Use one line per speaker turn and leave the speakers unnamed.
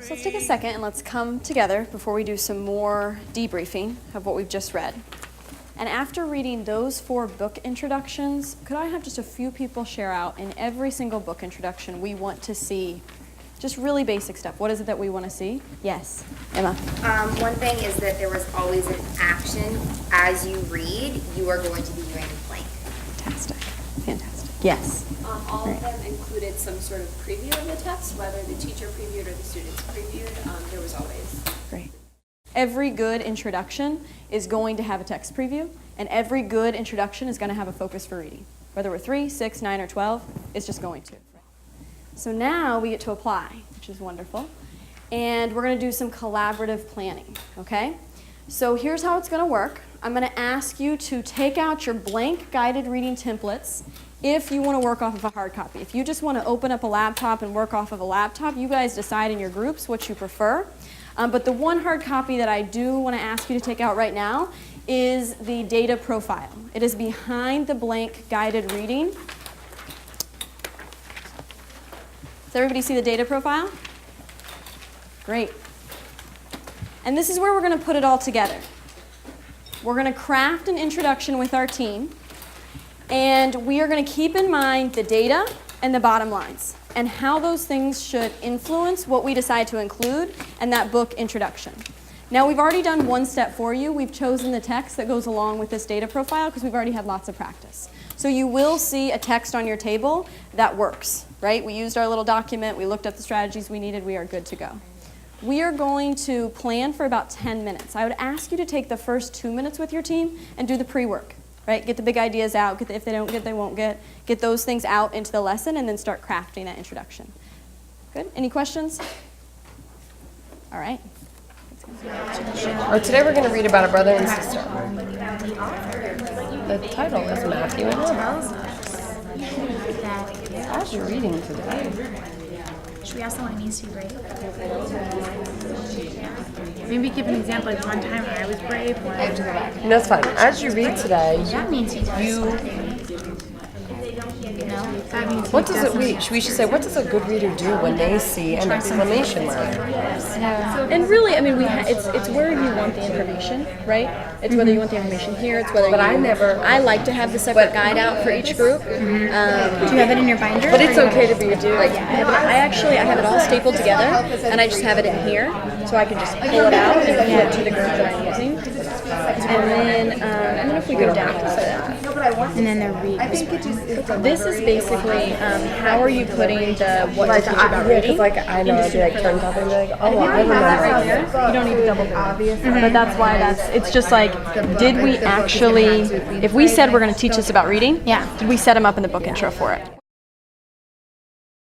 So let's take a second and let's come together before we do some more debriefing of what we've just read. And after reading those 4 book introductions, could I have just a few people share out in every single book introduction we want to see? Just really basic stuff. What is it that we want to see? Yes, Emma.
One thing is that there was always an action. As you read, you are going to be doing blank.
Fantastic. Fantastic. Yes.
All of them included some sort of preview of the text, whether the teacher previewed or the students previewed. There was always.
Great. Every good introduction is going to have a text preview, and every good introduction is going to have a focus for reading. Whether we're 3, 6, 9, or 12, it's just going to. So now we get to apply, which is wonderful. And we're going to do some collaborative planning, okay? So here's how it's going to work. I'm going to ask you to take out your blank guided reading templates if you want to work off of a hard copy. If you just want to open up a laptop and work off of a laptop, you guys decide in your groups what you prefer. But the one hard copy that I do want to ask you to take out right now is the data profile. It is behind the blank guided reading. Does everybody see the data profile? Great. And this is where we're going to put it all together. We're going to craft an introduction with our team, and we are going to keep in mind the data and the bottom lines, and how those things should influence what we decide to include in that book introduction. Now, we've already done one step for you. We've chosen the text that goes along with this data profile because we've already had lots of practice. So you will see a text on your table that works, right? We used our little document. We looked at the strategies we needed. We are good to go. We are going to plan for about 10 minutes. I would ask you to take the first 2 minutes with your team and do the pre-work. Right? Get the big ideas out. If they don't get, they won't get. Get those things out into the lesson and then start crafting that introduction. Good? Any questions? All right.
Today we're going to read about a brother and sister. The title is Matthew and Emma. As you're reading today.
Should we ask someone who needs to be brave? Maybe give an example of one time when I was brave.
No, that's fine. As you read today,
That means he does
you.
No, that means
What does it read? We should say, what does a good reader do when they see an exclamation mark?
And really, I mean, it's where you want the information, right? It's whether you want the information here. It's whether.
But I
like to have the separate guide out for each group.
Do you have it in your binder?
But it's okay to be a
Like, I have it all stapled together, and I just have it in here, so I can just pull it out and give it to the group that I'm using. And then if we go down to
And then the read.
this is basically how are you putting the what to teach about reading.
I know I'd be like turned up and be like, oh, I remember
That right there, you don't need to double obvious. But that's why it's just like, did we actually, if we said we're going to teach this about reading,
Yeah.
did we set them up in the book intro for it?